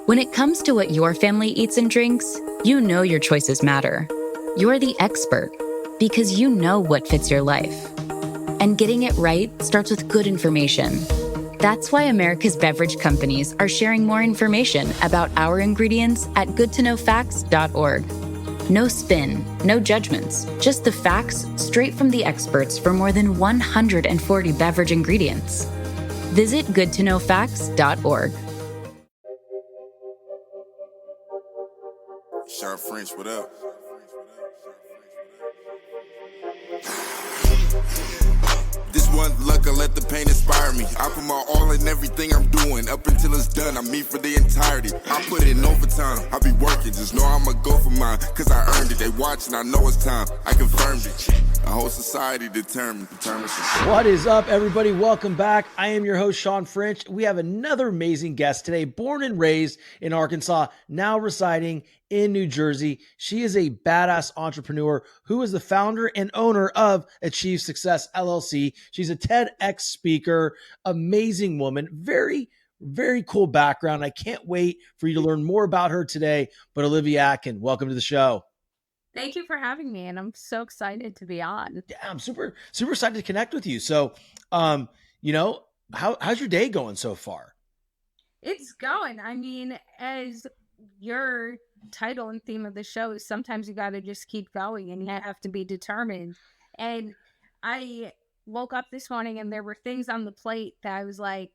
When it comes to what your family eats and drinks, you know your choices matter. You're the expert because you know what fits your life. And getting it right starts with good information. That's why America's beverage companies are sharing more information about our ingredients at goodtoknowfacts.org. No spin, no judgments, just the facts straight from the experts for more than 140 beverage ingredients. Visit goodtoknowfacts.org. Sharp French, what up? This one luck, I let the pain inspire me. I put my all in everything I'm doing. Up until it's done, I'm me for the entirety. I put in overtime, I be working. Just know I'ma go for mine, cause I earned it. They watching, I know it's time. I confirmed it. A whole society determined. What is up, everybody? Welcome back. I am your host, Sean French. We have another amazing guest today, born and raised in Arkansas, now residing in New Jersey. She is a badass entrepreneur who is the founder and owner of Achieving Success LLC. She's a TEDx speaker, amazing woman, very cool background. I can't wait for you to learn more about her today. But Olivia Akin, welcome to the show. Thank you for having me, and I'm so excited to be on. Yeah, I'm super excited to connect with you. So, how's your day going so far? It's going. I mean, as your title and theme of the show is, sometimes you got to just keep going and you have to be determined. And I woke up this morning and there were things on the plate that I was like,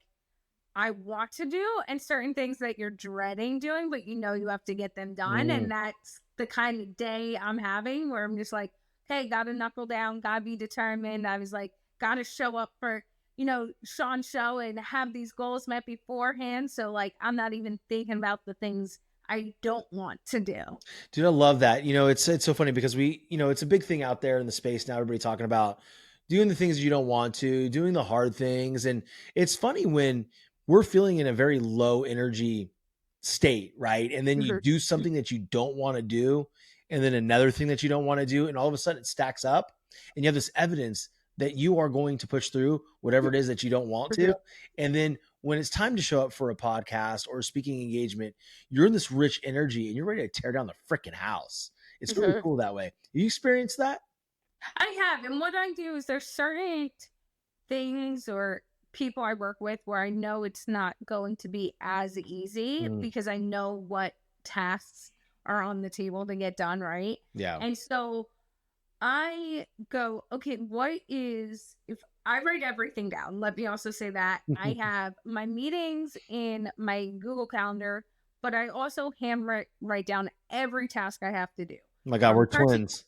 I want to do, and certain things that you're dreading doing, but you have to get them done. And that's the kind of day I'm having where I'm just like, hey, gotta knuckle down, gotta be determined. I was like, gotta show up for, Sean's show and have these goals met beforehand. So like, I'm not even thinking about the things I don't want to do. Dude, I love that. It's so funny because it's a big thing out there in the space now. Everybody talking about doing the things you don't want to, doing the hard things. And it's funny when we're feeling in a very low energy state, right? And then you do something that you don't want to do, and then another thing that you don't want to do, and all of a sudden it stacks up, and you have this evidence that you are going to push through whatever it is that you don't want to. And then when it's time to show up for a podcast or a speaking engagement, you're in this rich energy and you're ready to tear down the freaking house. It's really cool that way. You experienced that? I have. And what I do is there's certain things or people I work with where I know it's not going to be as easy because I know what tasks are on the table to get done, right? Yeah. And so I go, okay, if I write everything down, let me also say that I have my meetings in my Google Calendar, but I also write down every task I have to do. Oh my God, we're twins.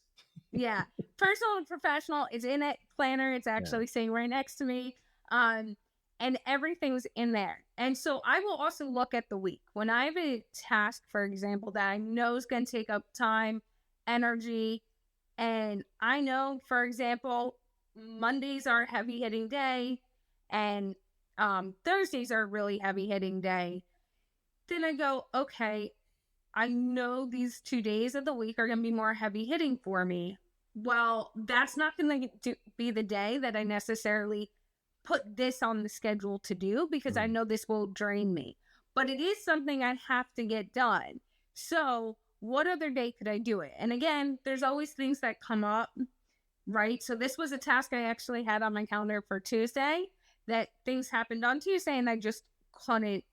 Yeah. Personal and professional is in it. Planner, it's actually sitting right next to me. And everything's in there. And so I will also look at the week. When I have a task, for example, that I know is going to take up time, energy, and I know, for example, Mondays are a heavy hitting day and Thursdays are a really heavy hitting day. Then I go, okay, I know these 2 days of the week are going to be more heavy hitting for me. Well, that's not going to be the day that I necessarily put this on the schedule to do because I know this will drain me. But it is something I have to get done. So what other day could I do it? And again, there's always things that come up, right? So this was a task I actually had on my calendar for Tuesday that things happened on Tuesday and I just couldn't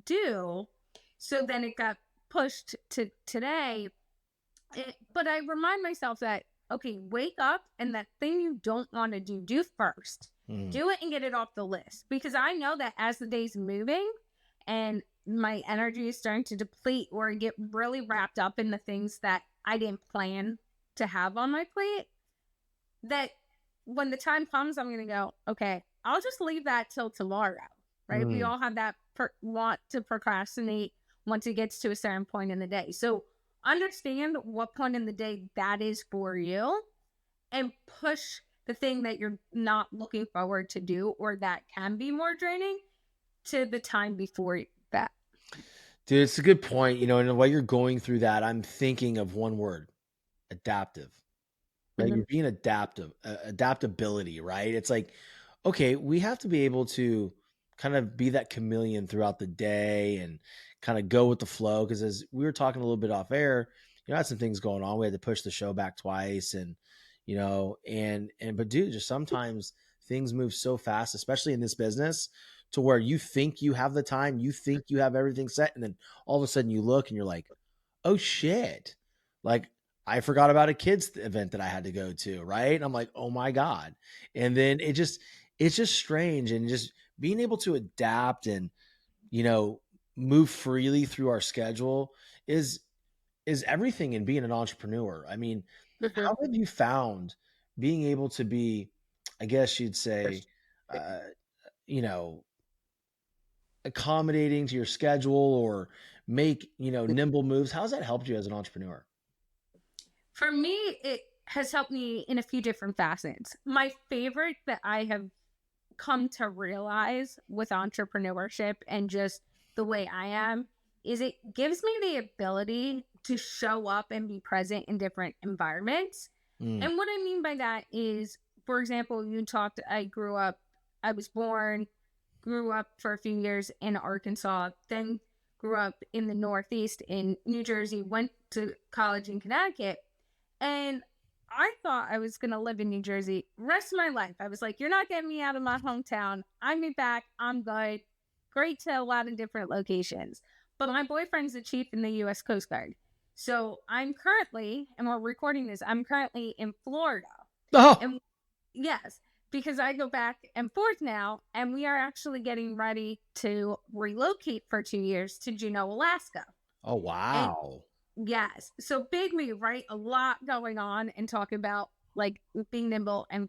do. So then it got pushed to today. But I remind myself that, okay, wake up and that thing you don't want to do first. Do it and get it off the list. Because I know that as the day's moving and my energy is starting to deplete or get really wrapped up in the things that I didn't plan to have on my plate, that when the time comes, I'm going to go, okay, I'll just leave that till tomorrow, right? We all have that want to procrastinate once it gets to a certain point in the day. So understand what point in the day that is for you and push the thing that you're not looking forward to do or that can be more draining to the time before that. Dude, it's a good point. And while you're going through that, I'm thinking of one word, adaptive. Right? You're being adaptive, adaptability, right? It's like, okay, we have to be able to kind of be that chameleon throughout the day and kind of go with the flow. Cause as we were talking a little bit off air, I had some things going on. We had to push the show back twice and, but dude, just sometimes things move so fast, especially in this business, to where you think you have the time, you think you have everything set. And then all of a sudden you look and you're like, oh shit. Like I forgot about a kids event that I had to go to. Right. And I'm like, oh my God. And then it's just strange, and just being able to adapt and, move freely through our schedule is everything in being an entrepreneur. I mean, how have you found being able to be, I guess you'd say, you know, accommodating to your schedule or make, nimble moves? How's that helped you as an entrepreneur? For me, it has helped me in a few different facets. My favorite that I have come to realize with entrepreneurship and just the way I am is it gives me the ability to show up and be present in different environments. Mm. And what I mean by that is, for example, I was born, grew up for a few years in Arkansas, then grew up in the Northeast in New Jersey, went to college in Connecticut. And I thought I was going to live in New Jersey rest of my life. I was like, you're not getting me out of my hometown. I'm back. I'm good. Great to a lot of different locations. But my boyfriend's a chief in the U.S. Coast Guard. So I'm currently, and we're recording this, I'm currently in Florida. Oh, And yes, because I go back and forth now, and we are actually getting ready to relocate for 2 years to Juneau, Alaska. oh, wow. And yes, so big me, right? A lot going on, and talking about like being nimble and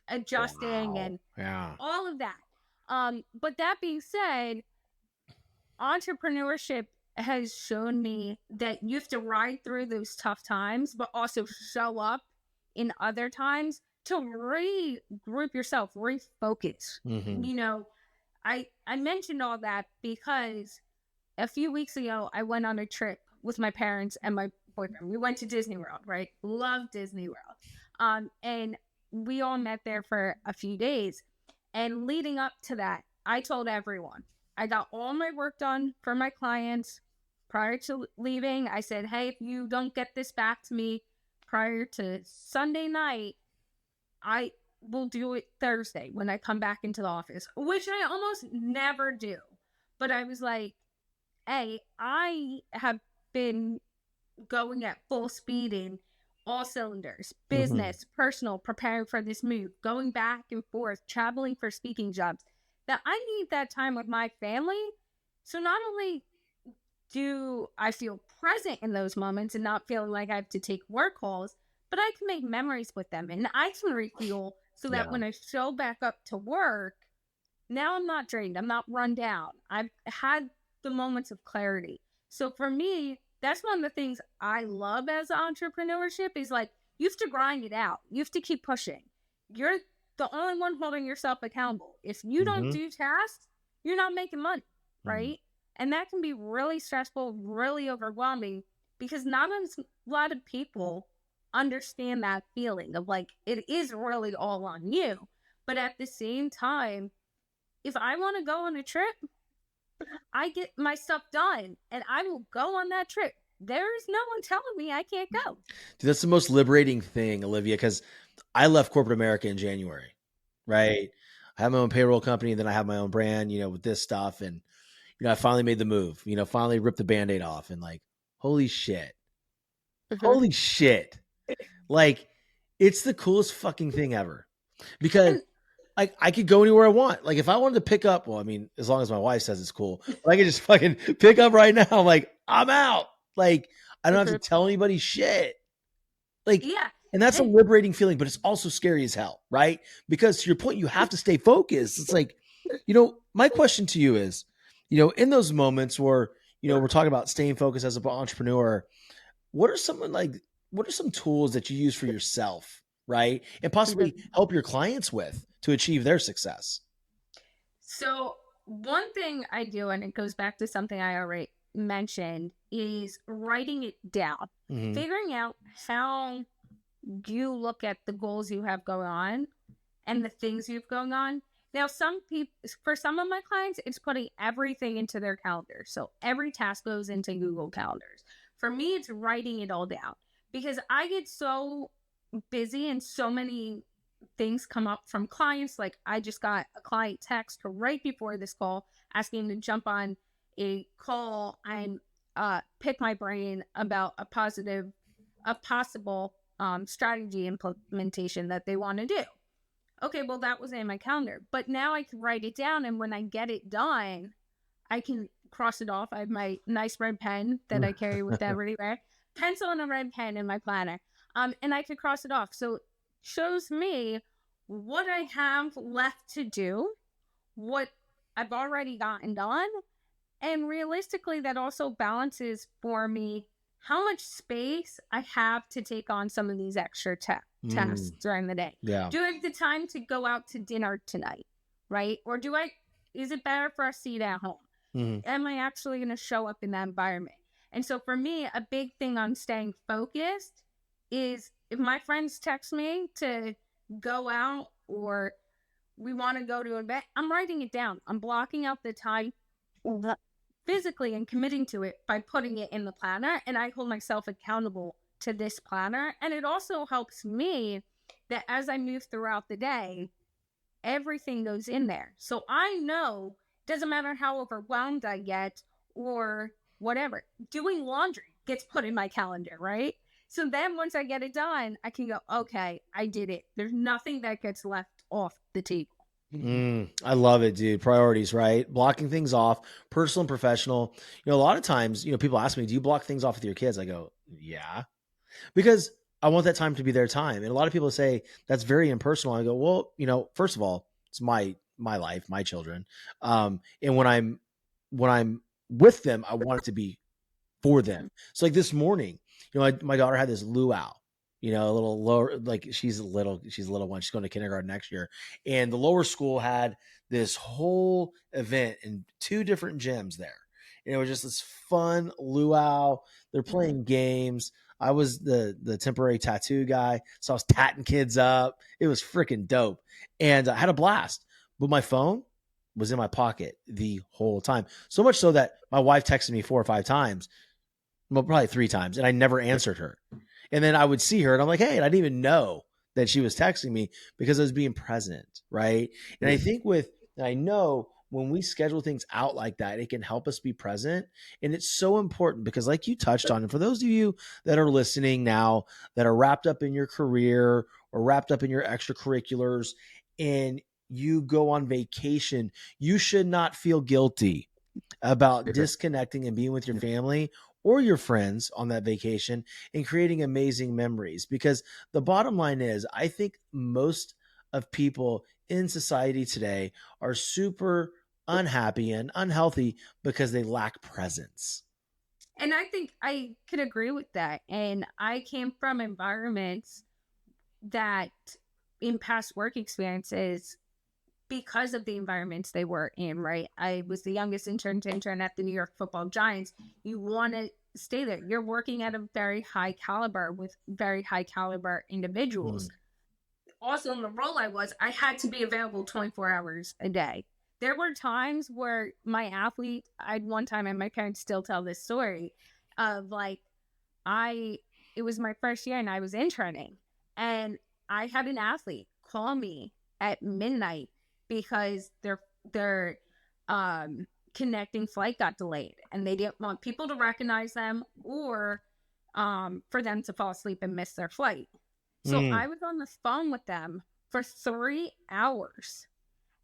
adjusting Wow. and Yeah. all of that. But that being said, entrepreneurship has shown me that you have to ride through those tough times, but also show up in other times to regroup yourself, refocus. Mm-hmm. I mentioned all that because a few weeks ago, I went on a trip with my parents and my boyfriend. We went to Disney World, right? Love Disney World. And we all met there for a few days. And leading up to that, I told everyone, I got all my work done for my clients prior to leaving. I said, hey, if you don't get this back to me prior to Sunday night, I will do it Thursday when I come back into the office, which I almost never do. But I was like, hey, I have been going at full speed in all cylinders, business, personal, preparing for this move, going back and forth, traveling for speaking jobs, that I need that time with my family. So not only do I feel present in those moments and not feeling like I have to take work calls, but I can make memories with them and I can refuel so that when I show back up to work, now I'm not drained. I'm not run down. I've had the moments of clarity. So for me, that's one of the things I love as entrepreneurship is like, you have to grind it out. You have to keep pushing. You're the only one holding yourself accountable. If you don't do tasks, you're not making money, right? And that can be really stressful, really overwhelming because not a lot of people understand that feeling of like, it is really all on you. But at the same time, if I want to go on a trip, I get my stuff done and I will go on that trip. There's no one telling me I can't go. Dude, that's the most liberating thing, Olivia, because I left corporate America in January, right? I have my own payroll company, then I have my own brand, with this stuff. And, I finally made the move, finally ripped the Band-Aid off and like, holy shit. Holy shit. Like, it's the coolest fucking thing ever because I could go anywhere I want. Like if I wanted to pick up, well, I mean, as long as my wife says it's cool, I could just fucking pick up right now. I'm like, I'm out. Like I don't have to tell anybody shit. Like, and that's a liberating feeling, but it's also scary as hell, right? Because to your point, you have to stay focused. It's like, my question to you is, in those moments where, we're talking about staying focused as an entrepreneur, what are some tools that you use for yourself, right? And possibly help your clients with to achieve their success? So one thing I do, and it goes back to something I already mentioned, is writing it down, figuring out how you look at the goals you have going on and the things you've going on, Now, some people, for some of my clients, it's putting everything into their calendar. So every task goes into Google Calendars. For me, it's writing it all down because I get so busy and so many things come up from clients. Like I just got a client text right before this call asking to jump on a call and pick my brain about a possible strategy implementation that they want to do. Okay, well, that was in my calendar, but now I can write it down. And when I get it done, I can cross it off. I have my nice red pen that I carry with everywhere, pencil and a red pen in my planner. And I could cross it off. So it shows me what I have left to do, what I've already gotten done. And realistically, that also balances for me how much space I have to take on some of these extra tasks during the day. Yeah. Do I have the time to go out to dinner tonight? Right? Or is it better for us to eat at home? Am I actually going to show up in that environment? And so for me, a big thing on staying focused is if my friends text me to go out or we want to go to an event, I'm writing it down. I'm blocking out the time physically and committing to it by putting it in the planner, and I hold myself accountable to this planner. And it also helps me that as I move throughout the day, everything goes in there. So I know, doesn't matter how overwhelmed I get or whatever, doing laundry gets put in my calendar, right? So then once I get it done, I can go, okay, I did it. There's nothing that gets left off the table. I love it, dude. Priorities, right? Blocking things off, personal and professional. A lot of times, people ask me, do you block things off with your kids? I go, yeah, because I want that time to be their time. And a lot of people say that's very impersonal. I go, well, first of all, it's my life, my children. And when I'm with them, I want it to be for them. So like this morning, my daughter had this luau, a little lower, like she's a little one. She's going to kindergarten next year. And the lower school had this whole event in 2 different gyms there. And it was just this fun luau. They're playing games. I was the temporary tattoo guy. So I was tatting kids up. It was freaking dope. And I had a blast, but my phone was in my pocket the whole time. So much so that my wife texted me 4 or 5 times, well, probably 3 times, and I never answered her. And then I would see her and I'm like, hey, and I didn't even know that she was texting me because I was being present. Right. And I think I know when we schedule things out like that, it can help us be present. And it's so important because like you touched on, and for those of you that are listening now that are wrapped up in your career or wrapped up in your extracurriculars and you go on vacation, you should not feel guilty about disconnecting and being with your family or your friends on that vacation and creating amazing memories. Because the bottom line is, I think most of people in society today are super unhappy and unhealthy because they lack presence. And I think I could agree with that. And I came from environments that in past work experiences, because of the environments they were in, right? I was the youngest intern at the New York Football Giants. You want to stay there. You're working at a very high caliber with very high caliber individuals. Also in the role I had to be available 24 hours a day. There were times where my athlete, one time, and my parents still tell this story of like, it was my first year and I was interning and I had an athlete call me at midnight because their connecting flight got delayed and they didn't want people to recognize them or for them to fall asleep and miss their flight. So I was on the phone with them for 3 hours.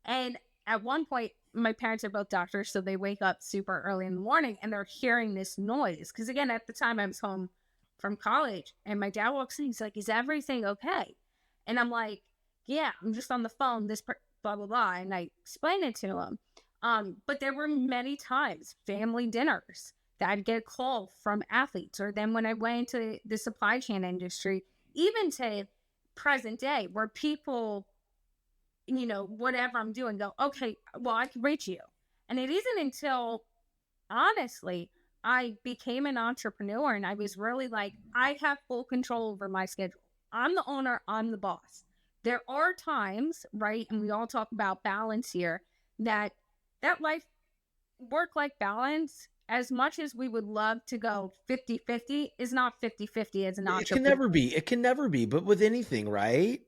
And at one point, my parents are both doctors, so they wake up super early in the morning and they're hearing this noise. Because again, at the time I was home from college and my dad walks in, he's like, is everything okay? And I'm like, yeah, I'm just on the phone, blah, blah, blah. And I explained it to him. But there were many times, family dinners, that I'd get a call from athletes. Or then when I went into the supply chain industry, even to present day, where people, whatever I'm doing, go, okay, well, I can reach you. And it isn't until, honestly, I became an entrepreneur and I was really like, I have full control over my schedule. I'm the owner, I'm the boss. there are times, right? And we all talk about balance here, that work-life balance, as much as we would love to go 50-50, is not 50-50 as an It can entrepreneur. never be. It can never be, but with anything, right?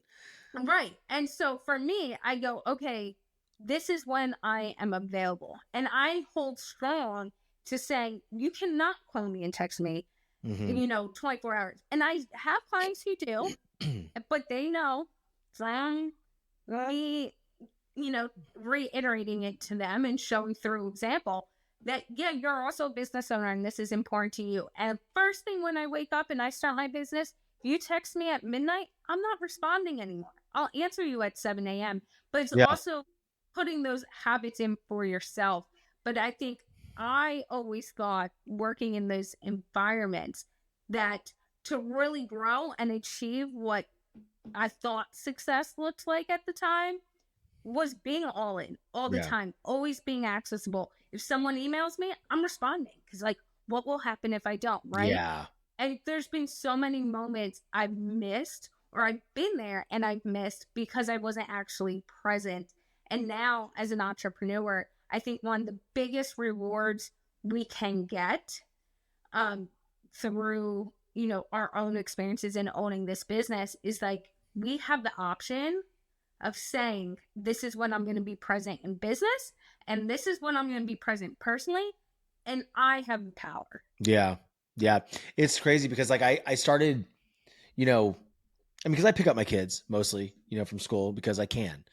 Right. And so for me, I go, okay, this is when I am available. And I hold strong to say, you cannot call me and text me, Hmm 24 hours. And I have clients who do, but they know, so me, reiterating it to them and showing through example that, yeah, you're also a business owner and this is important to you. And first thing when I wake up and I start my business, if you text me at midnight, I'm not responding anymore. I'll answer you at 7 a.m. But it's Yeah. also putting those habits in for yourself. But I think I always thought, working in those environments, that to really grow and achieve what I thought success looked like at the time was being all in all the Yeah. time, always being accessible. If someone emails me, I'm responding, because, like, what will happen if I don't, right? Yeah. And there's been so many moments I've missed, or I've been there and I've missed because I wasn't actually present. And now, as an entrepreneur, I think one of the biggest rewards we can get, through, our own experiences in owning this business, is like, we have the option of saying, this is when I'm going to be present in business, and this is when I'm going to be present personally, and I have the power. Yeah. Yeah. It's crazy because like I started, you know, I mean, because I pick up my kids mostly, from school because I can.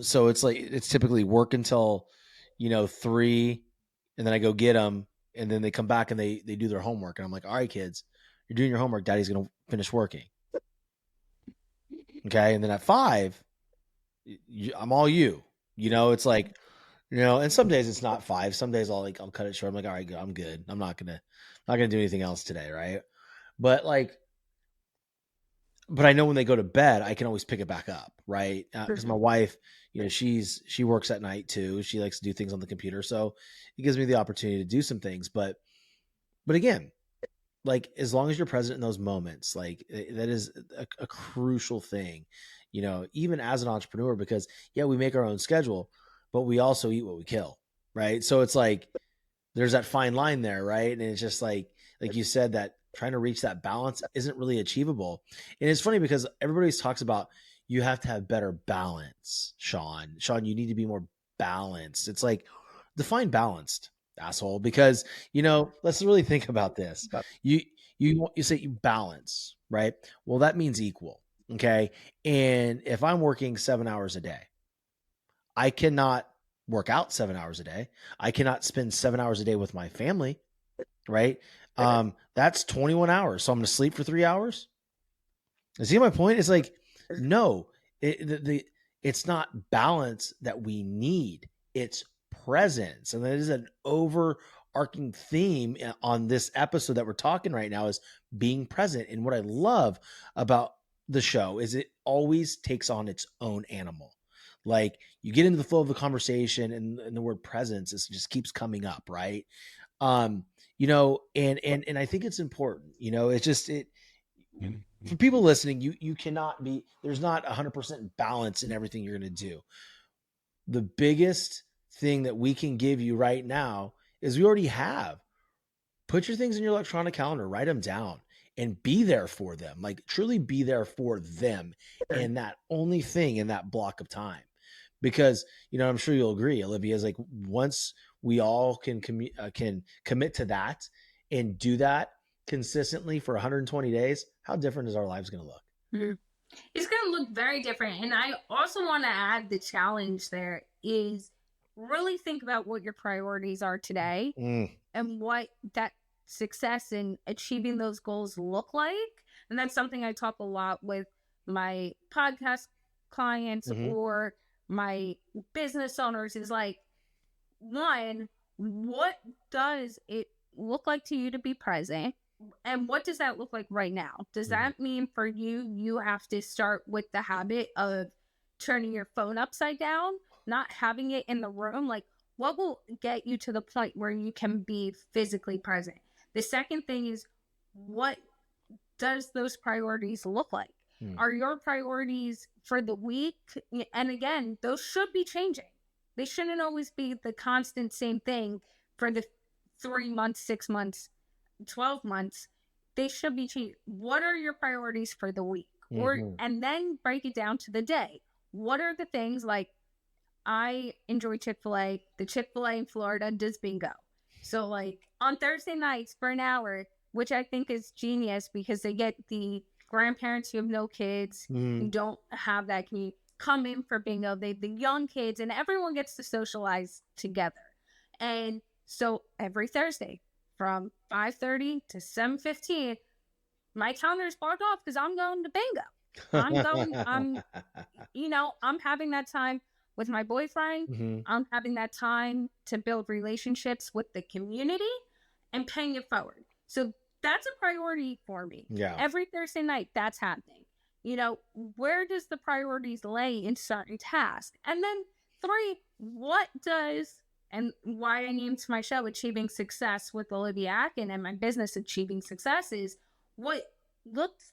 So it's like it's typically work until, 3, and then I go get them, and then they come back and they do their homework, and I'm like, all right, kids, you're doing your homework. Daddy's gonna finish working. Okay, and then at 5, I'm all you. It's like, and some days it's not 5. Some days I'll cut it short. I'm like, all right, I'm good. I'm not gonna do anything else today, right? But like, but I know when they go to bed, I can always pick it back up, right? Because my wife, she works at night too. She likes to do things on the computer, so it gives me the opportunity to do some things. But again, like as long as you're present in those moments, like that is a crucial thing, even as an entrepreneur, because yeah, we make our own schedule, but we also eat what we kill, right? So it's like there's that fine line there, right? And it's just like you said, that trying to reach that balance isn't really achievable. And it's funny because everybody talks about you have to have better balance, Sean. Sean, you need to be more balanced. It's like, define balanced, asshole, because let's really think about this. You say you balance, right? Well, that means equal. Okay. And if I'm working 7 hours a day, I cannot work out 7 hours a day. I cannot spend 7 hours a day with my family, right? That's 21 hours. So I'm going to sleep for 3 hours. You see my point? It's like, no, it's not balance that we need. It's presence. And that is an overarching theme on this episode that we're talking right now, is being present. And what I love about the show is it always takes on its own animal. Like you get into the flow of the conversation, and the word presence just keeps coming up, right? And I think it's important. It's just for people listening, you cannot be, there's not 100% balance in everything you're going to do. The biggest thing that we can give you right now is we already have. Put your things in your electronic calendar, write them down, and be there for them. Like truly be there for them, and that only thing in that block of time. Because I'm sure you'll agree, Olivia, is like once we all can commit to that and do that consistently for 120 days, how different is our lives going to look? Mm-hmm. It's going to look very different. And I also want to add the challenge there is really think about what your priorities are today and what that success in achieving those goals look like. And that's something I talk a lot with my podcast clients or my business owners, is like, one, what does it look like to you to be present? And what does that look like right now? Does that mean for you, you have to start with the habit of turning your phone upside down, not having it in the room? Like, what will get you to the point where you can be physically present? The second thing is, what does those priorities look like? Are your priorities for the week? And again, those should be changing. They shouldn't always be the constant same thing for the 3 months, 6 months, 12 months. They should be changing. What are your priorities for the week? And then break it down to the day. What are the things like, I enjoy Chick-fil-A. The Chick-fil-A in Florida does bingo. So like on Thursday nights for an hour, which I think is genius because they get the grandparents who have no kids, who don't have that, can come in for bingo. The young kids, and everyone gets to socialize together. And so every Thursday from 5:30 to 7:15, my calendar's blocked off because I'm going to bingo. I'm having that time with my boyfriend. I'm having that time to build relationships with the community and paying it forward. So that's a priority for me. Yeah. Every Thursday night, that's happening. Where does the priorities lay in certain tasks? And then 3, and why I named my show Achieving Success with Olivia Akin and my business Achieving Success is what looked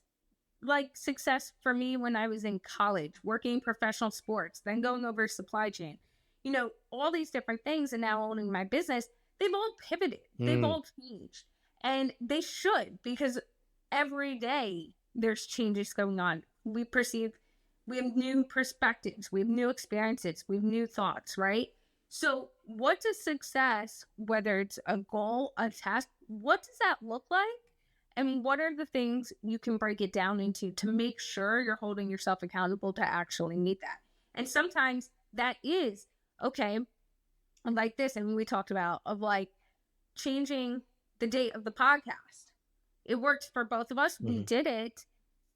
like success for me when I was in college, working professional sports, then going over supply chain, all these different things, and now owning my business, they've all pivoted. They've all changed. And they should, because every day there's changes going on. We have new perspectives, we have new experiences, we have new thoughts, right? So what does success, whether it's a goal, a task, what does that look like? I mean, what are the things you can break it down into to make sure you're holding yourself accountable to actually meet that? And sometimes that is, okay, like this, and we talked about, of like changing the date of the podcast. It worked for both of us. We did it.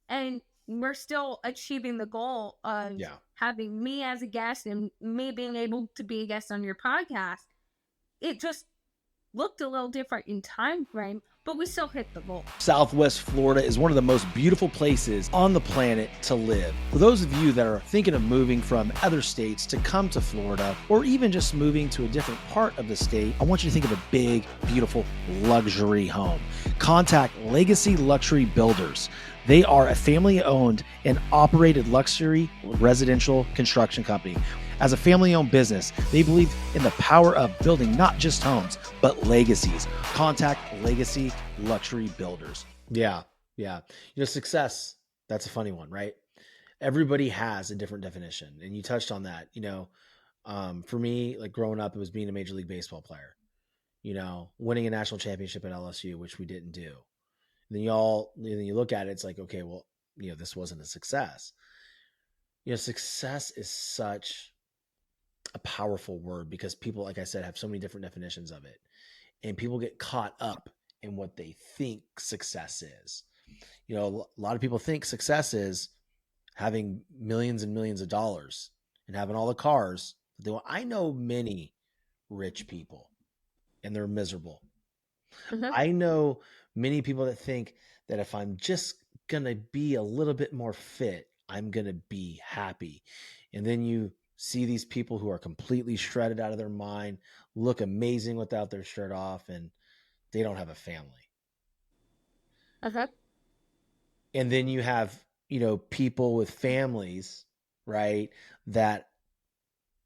And we're still achieving the goal of having me as a guest and me being able to be a guest on your podcast. It just looked a little different in time frame, but we still hit the goal. Southwest Florida is one of the most beautiful places on the planet to live. For those of you that are thinking of moving from other states to come to Florida, or even just moving to a different part of the state, I want you to think of a big, beautiful luxury home. Contact Legacy Luxury Builders. They are a family-owned and operated luxury residential construction company. As a family-owned business, they believe in the power of building not just homes, but legacies. Contact Legacy Luxury Builders. Yeah. Success, that's a funny one, right? Everybody has a different definition. And you touched on that. For me, like growing up, it was being a Major League Baseball player, winning a national championship at LSU, which we didn't do. And then you look at it, it's like, okay, well, this wasn't a success. Success is such a powerful word because people, like I said, have so many different definitions of it, and people get caught up in what they think success is. A lot of people think success is having millions and millions of dollars and having all the cars that they want. I know many rich people and they're miserable. I know many people that think that if I'm just going to be a little bit more fit, I'm going to be happy. And then you see these people who are completely shredded out of their mind, look amazing without their shirt off, and they don't have a family. And then you have, people with families, right? That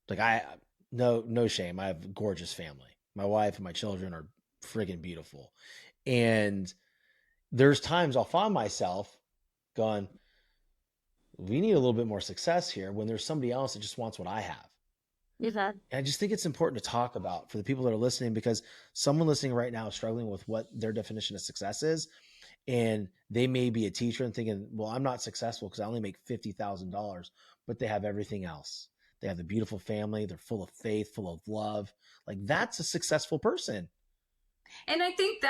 like no shame. I have a gorgeous family. My wife and my children are friggin' beautiful. And there's times I'll find myself going, we need a little bit more success here when there's somebody else that just wants what I have. And I just think it's important to talk about for the people that are listening, because someone listening right now is struggling with what their definition of success is. And they may be a teacher and thinking, well, I'm not successful because I only make $50,000, but they have everything else. They have the beautiful family. They're full of faith, full of love. Like, that's a successful person. And I think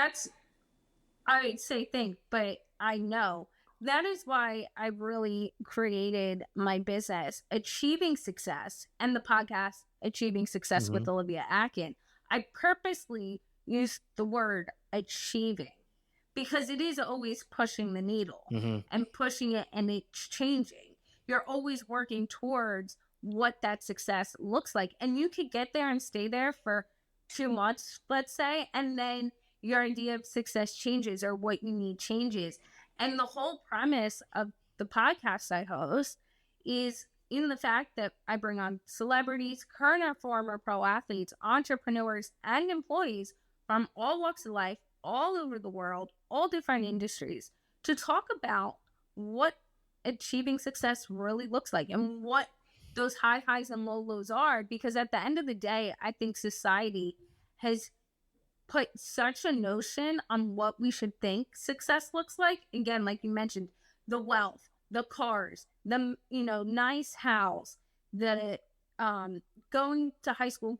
but I know that is why I really created my business, Achieving Success, and the podcast, Achieving Success with Olivia Akin. I purposely used the word achieving because it is always pushing the needle and pushing it, and it's changing. You're always working towards what that success looks like. And you could get there and stay there for 2 months, let's say, and then your idea of success changes or what you need changes. And the whole premise of the podcast I host is in the fact that I bring on celebrities, current and former pro athletes, entrepreneurs, and employees from all walks of life, all over the world, all different industries, to talk about what achieving success really looks like and what those high highs and low lows are. Because at the end of the day, I think society has put such a notion on what we should think success looks like. Again, like you mentioned, the wealth, the cars, the nice house, the going to high school,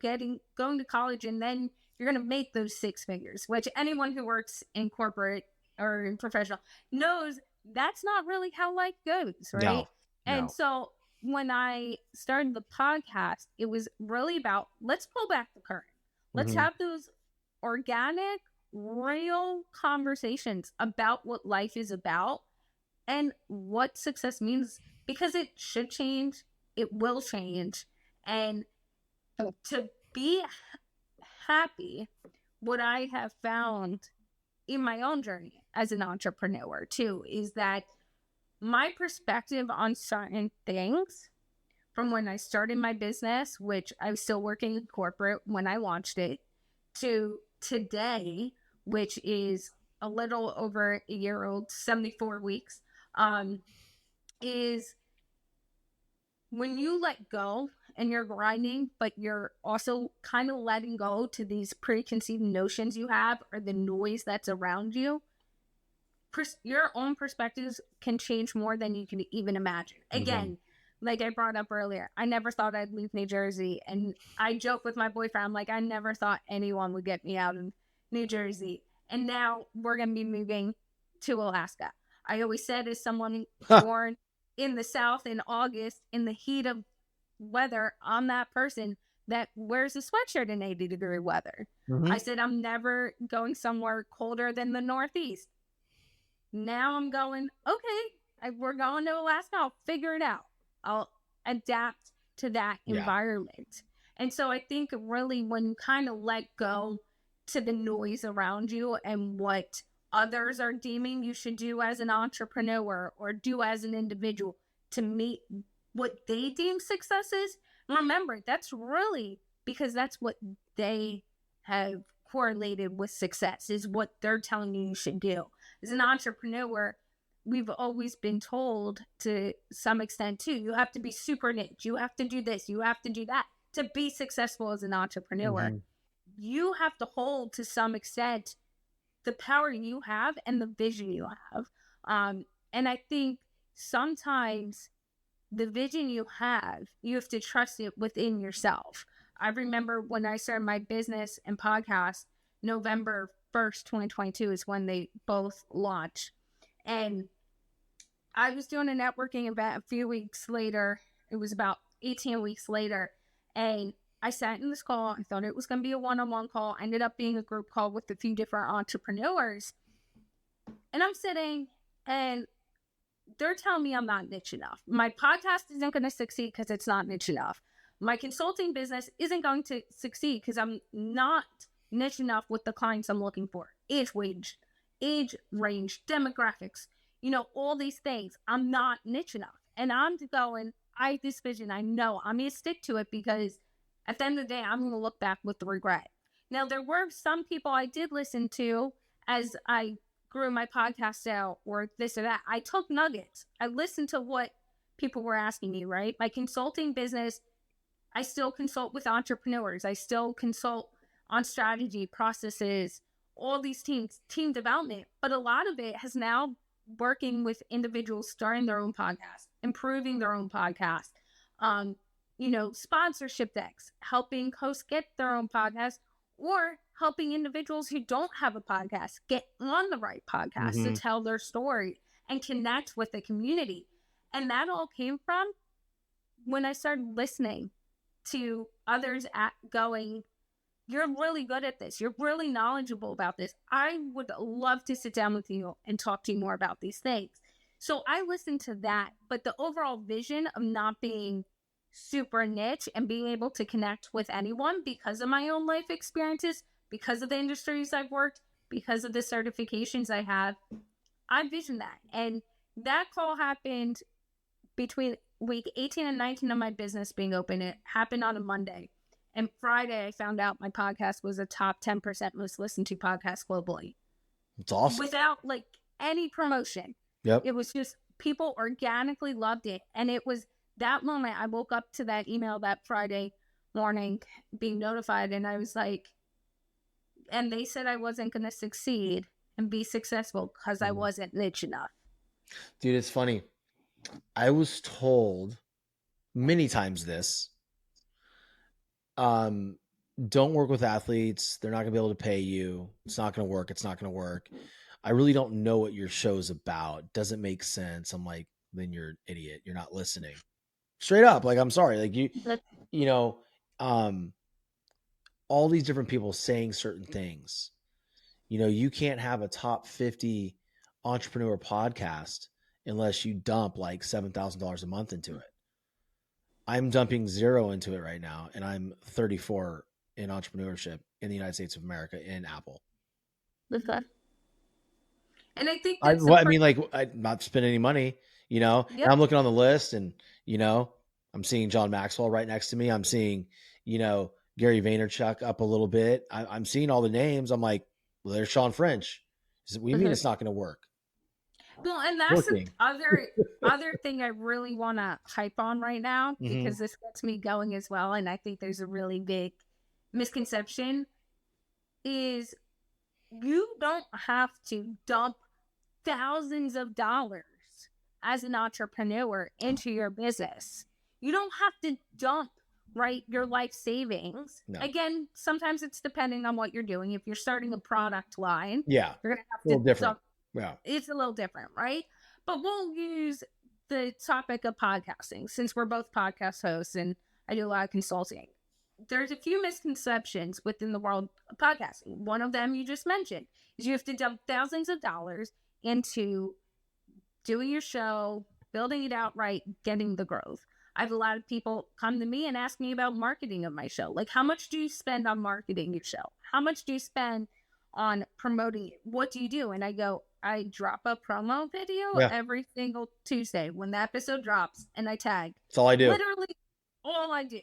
going to college, and then you're going to make those six figures, which anyone who works in corporate or in professional knows that's not really how life goes, right? No. And so when I started the podcast, it was really about, let's pull back the curtain. Let's have those organic, real conversations about what life is about and what success means, because it should change, it will change. And to be happy, what I have found in my own journey as an entrepreneur too is that my perspective on certain things from when I started my business, which I was still working in corporate when I launched it, to today, which is a little over a year old, 74 weeks, is when you let go and you're grinding, but you're also kind of letting go to these preconceived notions you have or the noise that's around you, your own perspectives can change more than you can even imagine. Again, like I brought up earlier, I never thought I'd leave New Jersey. And I joke with my boyfriend, I'm like, I never thought anyone would get me out of New Jersey. And now we're going to be moving to Alaska. I always said, as someone born in the South in August, in the heat of weather, I'm that person that wears a sweatshirt in 80-degree weather. I said, I'm never going somewhere colder than the Northeast. Now I'm going, okay, we're going to Alaska. I'll figure it out. I'll adapt to that environment. And so I think really when you kind of let go to the noise around you and what others are deeming you should do as an entrepreneur or do as an individual to meet what they deem success is, remember, that's really because that's what they have correlated with success, is what they're telling you should do. As an entrepreneur, we've always been told to some extent too, you have to be super niche, you have to do this, you have to do that to be successful as an entrepreneur. You have to hold to some extent the power you have and the vision you have. And I think sometimes the vision you have to trust it within yourself. I remember when I started my business and podcast, November 1st, 2022 is when they both launched. And I was doing a networking event a few weeks later. It was about 18 weeks later. And I sat in this call. I thought it was going to be a one-on-one call. Ended up being a group call with a few different entrepreneurs. And I'm sitting and they're telling me I'm not niche enough. My podcast isn't going to succeed because it's not niche enough. My consulting business isn't going to succeed because I'm not niche enough with the clients I'm looking for. Age range, demographics, all these things. I'm not niche enough. And I'm going, I have this vision. I know I'm going to stick to it because at the end of the day, I'm going to look back with regret. Now, there were some people I did listen to as I grew my podcast out or this or that. I took nuggets. I listened to what people were asking me, right? My consulting business, I still consult with entrepreneurs. I still consult on strategy, processes, all these team development. But a lot of it has now working with individuals starting their own podcast, improving their own podcast, sponsorship decks, helping hosts get their own podcast, or helping individuals who don't have a podcast get on the right podcast to tell their story and connect with the community. And that all came from when I started listening to others going, you're really good at this. You're really knowledgeable about this. I would love to sit down with you and talk to you more about these things. So I listened to that, but the overall vision of not being super niche and being able to connect with anyone because of my own life experiences, because of the industries I've worked, because of the certifications I have, I vision that. And that call happened between week 18 and 19 of my business being open. It happened on a Monday. And Friday, I found out my podcast was a top 10% most listened to podcast globally. It's awesome. Without like any promotion. Yep. It was just people organically loved it. And it was that moment I woke up to that email that Friday morning being notified. And I was like, and they said I wasn't going to succeed and be successful because I wasn't niche enough. Dude, it's funny. I was told many times this. Don't work with athletes. They're not going to be able to pay you. It's not going to work. It's not going to work. I really don't know what your show's about. Doesn't make sense. I'm like, then you're an idiot. You're not listening. Straight up. Like, I'm sorry. Like you know, all these different people saying certain things. You know, you can't have a top 50 entrepreneur podcast unless you dump like $7,000 a month into it. I'm dumping zero into it right now, and I'm 34 in entrepreneurship in the United States of America in Apple. Okay. And I think I mean, like, I'm not spending any money, you know. Yep. And I'm looking on the list, and you know, I'm seeing John Maxwell right next to me. I'm seeing, you know, Gary Vaynerchuk up a little bit. I'm seeing all the names. I'm like, well, there's Sean French. What do you mean it's not going to work? Well, and that's the other thing I really want to hype on right now, because this gets me going as well. And I think there's a really big misconception is you don't have to dump thousands of dollars as an entrepreneur into your business. You don't have to dump, right, your life savings. No. Again, sometimes it's depending on what you're doing. If you're starting a product line, you're going to have to different. dump. Yeah. It's a little different, right? But we'll use the topic of podcasting since we're both podcast hosts and I do a lot of consulting. There's a few misconceptions within the world of podcasting. One of them you just mentioned is you have to dump thousands of dollars into doing your show, building it out right, getting the growth. I have a lot of people come to me and ask me about marketing of my show. Like, how much do you spend on marketing your show? How much do you spend on promoting it? What do you do? And I go, I drop a promo video every single Tuesday when the episode drops, and I tag. That's all I do. Literally all I do.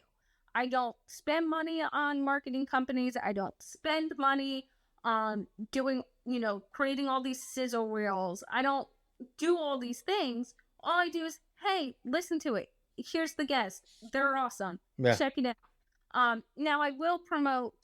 I don't spend money on marketing companies. I don't spend money on doing, you know, creating all these sizzle reels. I don't do all these things. All I do is, hey, listen to it. Here's the guest. They're awesome. Yeah. Check it out. Now I will promote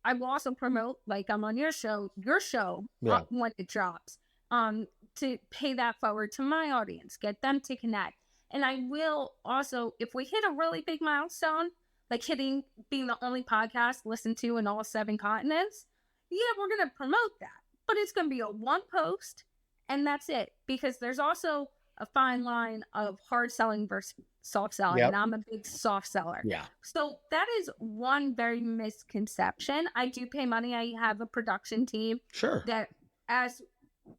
I will also promote, like I'm on your show when it drops, to pay that forward to my audience, get them to connect. And I will also, if we hit a really big milestone, like being the only podcast listened to in all 7 continents, we're going to promote that. But it's going to be a one post, and that's it. Because there's also a fine line of hard selling versus soft selling, and I'm a big soft seller. Yeah. So that is one very misconception. I do pay money. I have a production team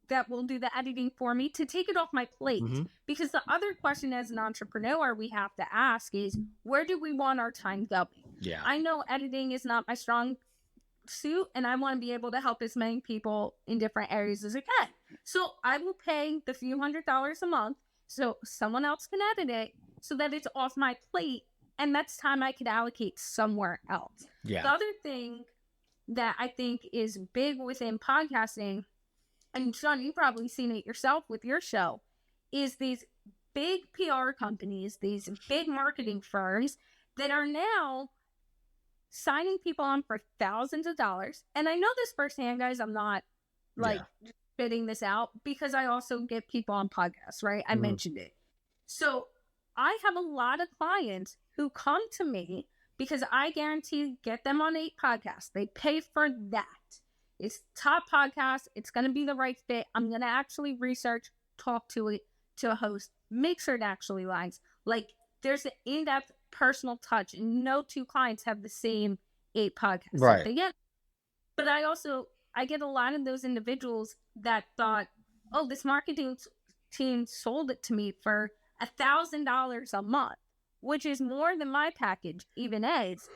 that will do the editing for me to take it off my plate. Because the other question as an entrepreneur we have to ask is, where do we want our time going? Yeah. I know editing is not my strong suit, and I want to be able to help as many people in different areas as I can. So I will pay the few $100s a month so someone else can edit it, so that it's off my plate, and that's time I could allocate somewhere else. Yeah. The other thing that I think is big within podcasting, and Sean, you've probably seen it yourself with your show, is these big PR companies, these big marketing firms that are now signing people on for thousands of dollars. And I know this firsthand, guys. I'm not spitting this out, because I also get people on podcasts, right? I mentioned it. So I have a lot of clients who come to me because I guarantee get them on 8 podcasts. They pay for that. It's top podcast. It's going to be the right fit. I'm going to actually research, talk to a host, make sure it actually lines. Like, there's an in-depth personal touch, and no 2 clients have the same 8 podcasts that they get. But I get a lot of those individuals that thought, oh, this marketing team sold it to me for $1,000 a month, which is more than my package even is.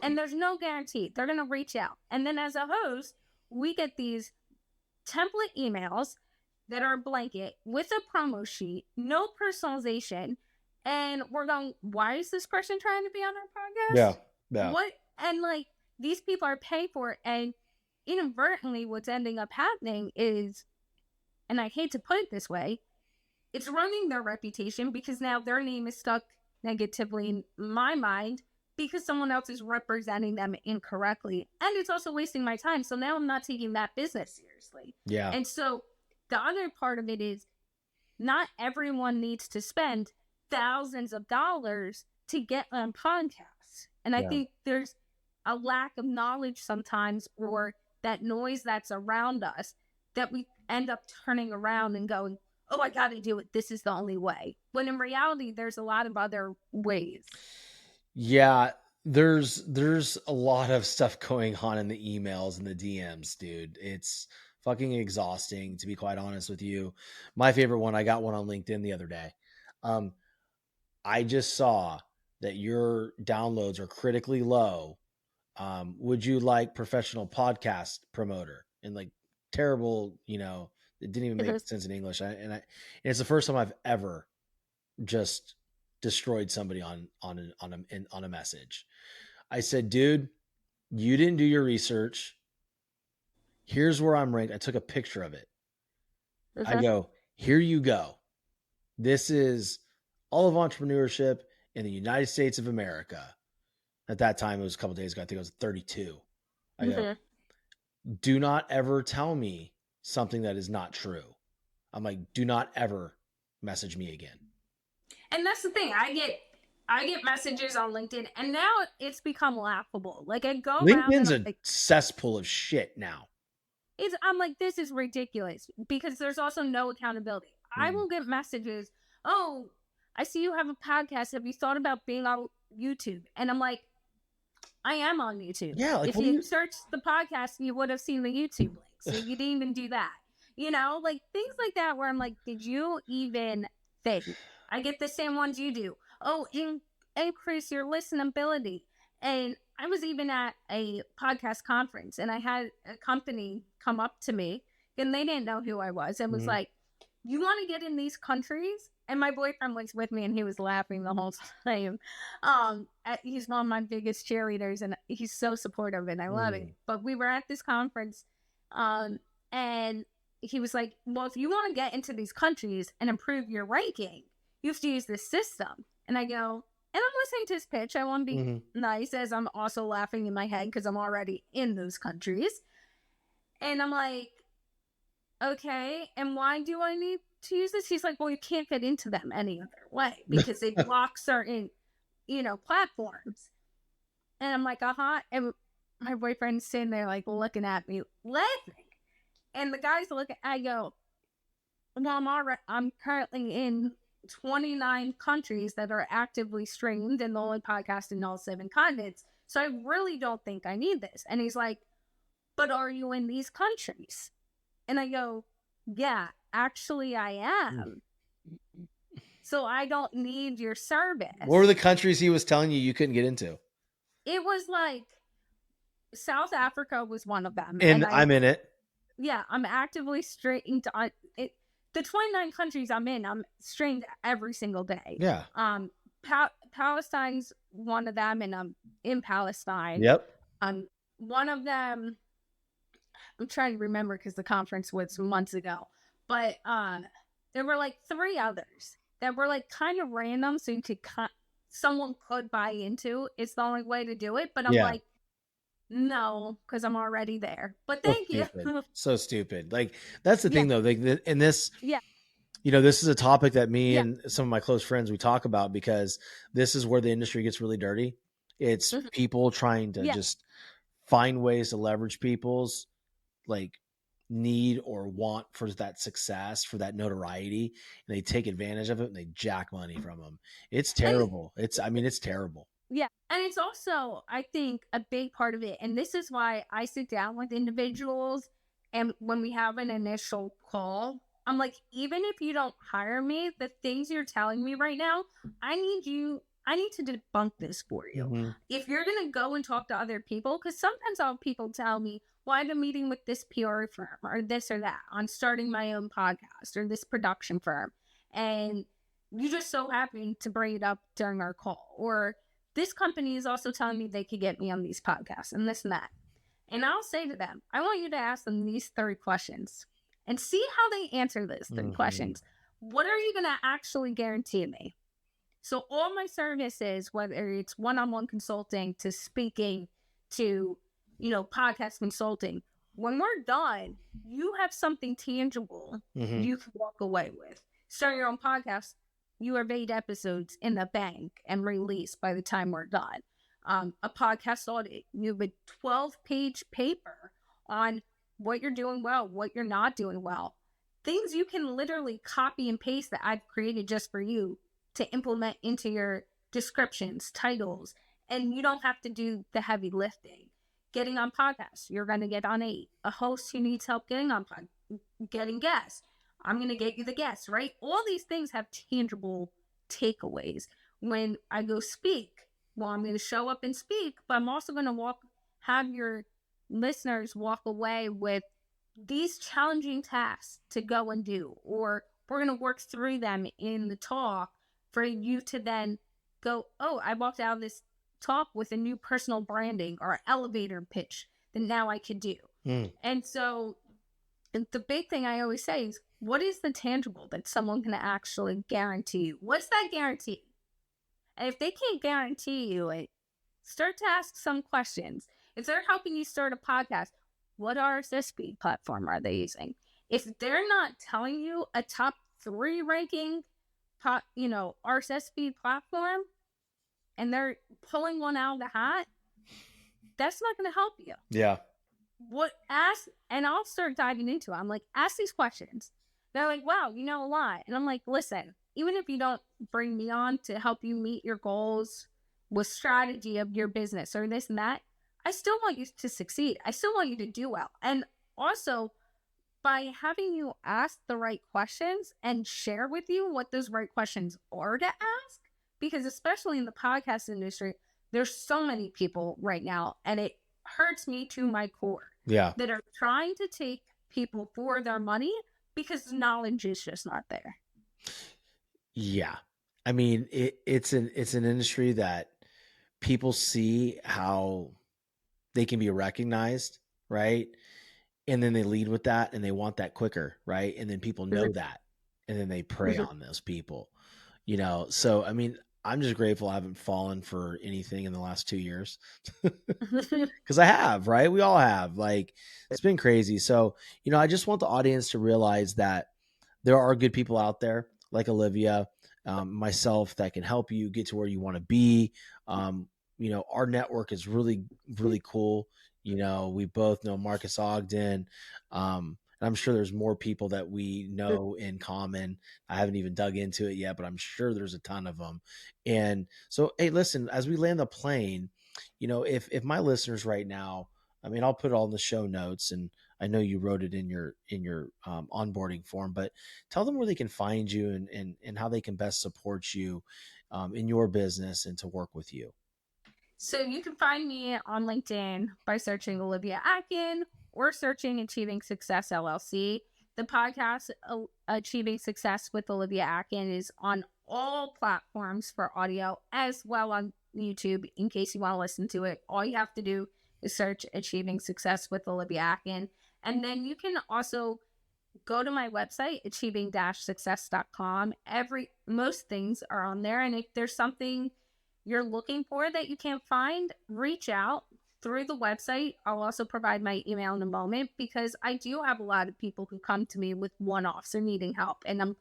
And there's no guarantee. They're going to reach out. And then as a host, we get these template emails that are blanket with a promo sheet, no personalization. And we're going, why is this person trying to be on our Yeah. podcast? Yeah. What? And like, these people are paying for it. And inadvertently, what's ending up happening is, and I hate to put it this way, it's ruining their reputation because now their name is stuck negatively in my mind because someone else is representing them incorrectly. And it's also wasting my time. So now I'm not taking that business seriously. Yeah. And so the other part of it is not everyone needs to spend thousands of dollars to get on podcasts. And I think there's a lack of knowledge sometimes, or that noise that's around us, that we end up turning around and going, oh, I got to do it. This is the only way. When in reality, there's a lot of other ways. Yeah, there's a lot of stuff going on in the emails and the DMs, dude. It's fucking exhausting, to be quite honest with you. My favorite one, I got one on LinkedIn the other day. I just saw that your downloads are critically low. Would you like professional podcast promoter? And like terrible, it didn't even make sense in English. And it's the first time I've ever just destroyed somebody on a message. I said, dude, you didn't do your research. Here's where I'm ranked. I took a picture of it. I go, here you go. This is all of entrepreneurship in the United States of America. At that time, it was a couple days ago. I think it was 32. I go, do not ever tell me something that is not true. I'm like, do not ever message me again. And that's the thing. I get messages on LinkedIn, and now it's become laughable. Like, I go LinkedIn's around, a cesspool of shit now. I'm like, this is ridiculous, because there's also no accountability. I will get messages, oh, I see you have a podcast. Have you thought about being on YouTube? And I'm like, I am on YouTube. Yeah, like, if you searched the podcast, you would have seen the YouTube link. So you didn't even do that. Like things like that, where I'm like, did you even think? I get the same ones you do. Oh, increase your listenability. And I was even at a podcast conference, and I had a company come up to me, and they didn't know who I was, and was like, you want to get in these countries? And my boyfriend was with me, and he was laughing the whole time. He's one of my biggest cheerleaders, and he's so supportive, and I love it. But we were at this conference, and he was like, well, if you want to get into these countries and improve your ranking, you have to use this system. And I go, and I'm listening to his pitch. I want to be nice, as I'm also laughing in my head because I'm already in those countries. And I'm like, okay, and why do I need to use this? He's like, well, you can't get into them any other way because they block certain, platforms. And I'm like, and my boyfriend's sitting there like looking at me, laughing. And the guy's looking, I go, well, I'm currently in 29 countries that are actively streamed, and the only podcast in all 7 continents. So I really don't think I need this. And he's like, but are you in these countries? And I go, yeah, actually I am. So I don't need your service. What were the countries he was telling you couldn't get into? It was like South Africa was one of them. And I'm in it. Yeah, I'm actively streamed on it. The 29 countries I'm in, I'm streamed every single day. Yeah. Palestine's one of them, and I'm in Palestine. Yep. One of them, I'm trying to remember because the conference was months ago, but there were like 3 others that were like kind of random, so someone could buy into. It's the only way to do it, but I'm like, no, because I'm already there. But thank you. So stupid. Like, that's the thing though. Like, in this, this is a topic that me and some of my close friends, we talk about, because this is where the industry gets really dirty. It's people trying to just find ways to leverage people's like need or want for that success, for that notoriety, and they take advantage of it and they jack money from them. It's terrible. It's terrible. Yeah. And it's also, I think, a big part of it. And this is why I sit down with individuals, and when we have an initial call, I'm like, even if you don't hire me, the things you're telling me right now, I need to debunk this for you. If you're going to go and talk to other people, because sometimes I'll have people tell me, well, I had a meeting with this PR firm or this or that on starting my own podcast or this production firm. And you just so happened to bring it up during our call. Or this company is also telling me they could get me on these podcasts and this and that. And I'll say to them, I want you to ask them these 3 questions and see how they answer those 3 questions. What are you going to actually guarantee me? So all my services, whether it's one-on-one consulting to speaking to, podcast consulting, when we're done, you have something tangible you can walk away with. Starting your own podcast, you have 8 episodes in the bank and released by the time we're done. A podcast audit, you have a 12-page paper on what you're doing well, what you're not doing well. Things you can literally copy and paste that I've created just for you to implement into your descriptions, titles, and you don't have to do the heavy lifting. Getting on podcasts, you're going to get on a host who needs help getting guests. I'm going to get you the guests, right? All these things have tangible takeaways. When I go speak, well, I'm going to show up and speak, but I'm also going to have your listeners walk away with these challenging tasks to go and do, or we're going to work through them in the talk for you to then go, oh, I walked out of this talk with a new personal branding or elevator pitch that now I could do. And so the big thing I always say is, what is the tangible that someone can actually guarantee you? What's that guarantee? And if they can't guarantee you it, start to ask some questions. If they're helping you start a podcast, what RSS feed platform are they using? If they're not telling you a top 3 ranking, RSS feed platform, and they're pulling one out of the hat, that's not going to help you. Yeah. And I'll start diving into it. I'm like, ask these questions. They're like, wow, you know a lot. And I'm like, listen, even if you don't bring me on to help you meet your goals with strategy of your business or this and that, I still want you to succeed. I still want you to do well. And also, by having you ask the right questions and share with you what those right questions are to ask, because especially in the podcast industry, there's so many people right now, and it hurts me to my core, that are trying to take people for their money because the knowledge is just not there. Yeah. I mean, it's an industry that people see how they can be recognized, right? And then they lead with that and they want that quicker, right? And then people know that, and then they prey on those people, So, I mean, I'm just grateful I haven't fallen for anything in the last 2 years because I have, right? We all have. Like, it's been crazy. So, I just want the audience to realize that there are good people out there like Olivia, myself, that can help you get to where you want to be. Our network is really, really cool. We both know Marcus Ogden. And I'm sure there's more people that we know in common. I haven't even dug into it yet, but I'm sure there's a ton of them. And so, hey, listen, as we land the plane, if my listeners right now, I mean, I'll put it all in the show notes, and I know you wrote it in your onboarding form, but tell them where they can find you and how they can best support you in your business and to work with you. So you can find me on LinkedIn by searching Olivia Akin or searching Achieving Success LLC. The podcast, Achieving Success with Olivia Akin, is on all platforms for audio as well on YouTube. In case you want to listen to it, all you have to do is search Achieving Success with Olivia Akin. And then you can also go to my website, achieving-success.com. Most things are on there. And if there's something you're looking for that you can't find, reach out through the website. I'll also provide my email in a moment, because I do have a lot of people who come to me with one-offs or needing help. And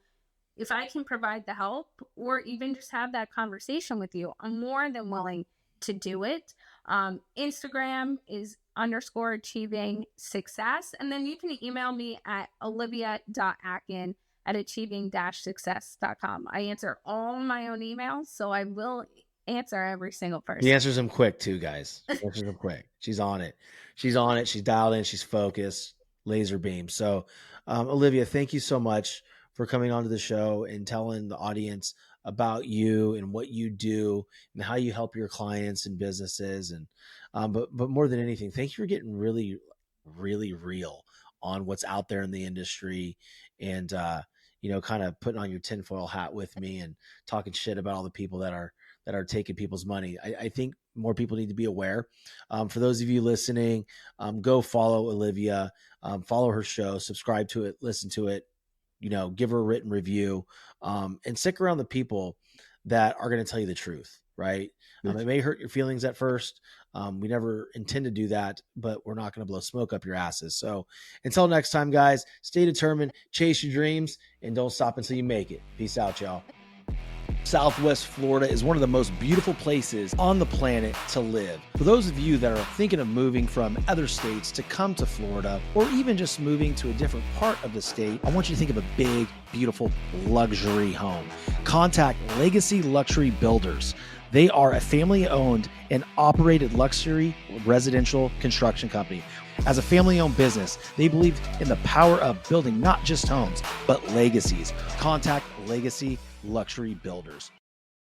if I can provide the help or even just have that conversation with you, I'm more than willing to do it. Instagram is _achieving success. And then you can email me at olivia.akin@achieving-success.com. I answer all my own emails, so I will answer every single person. He answers them quick too, guys. He answers them quick. She's on it. She's dialed in. She's focused, laser beam. So, Olivia, thank you so much for coming onto the show and telling the audience about you and what you do and how you help your clients and businesses. And, but more than anything, thank you for getting really really real on what's out there in the industry, and kind of putting on your tinfoil hat with me and talking shit about all the people that are taking people's money. I think more people need to be aware. For those of you listening, go follow Olivia, follow her show, subscribe to it, listen to it, give her a written review, and stick around the people that are going to tell you the truth, right? It may hurt your feelings at first. We never intend to do that, but we're not going to blow smoke up your asses. So until next time, guys, stay determined, chase your dreams, and don't stop until you make it. Peace out, y'all. Southwest Florida is one of the most beautiful places on the planet to live. For those of you that are thinking of moving from other states to come to Florida, or even just moving to a different part of the state, I want you to think of a big, beautiful luxury home. Contact Legacy Luxury Builders. They are a family-owned and operated luxury residential construction company. As a family-owned business, they believe in the power of building not just homes, but legacies. Contact Legacy Luxury Builders.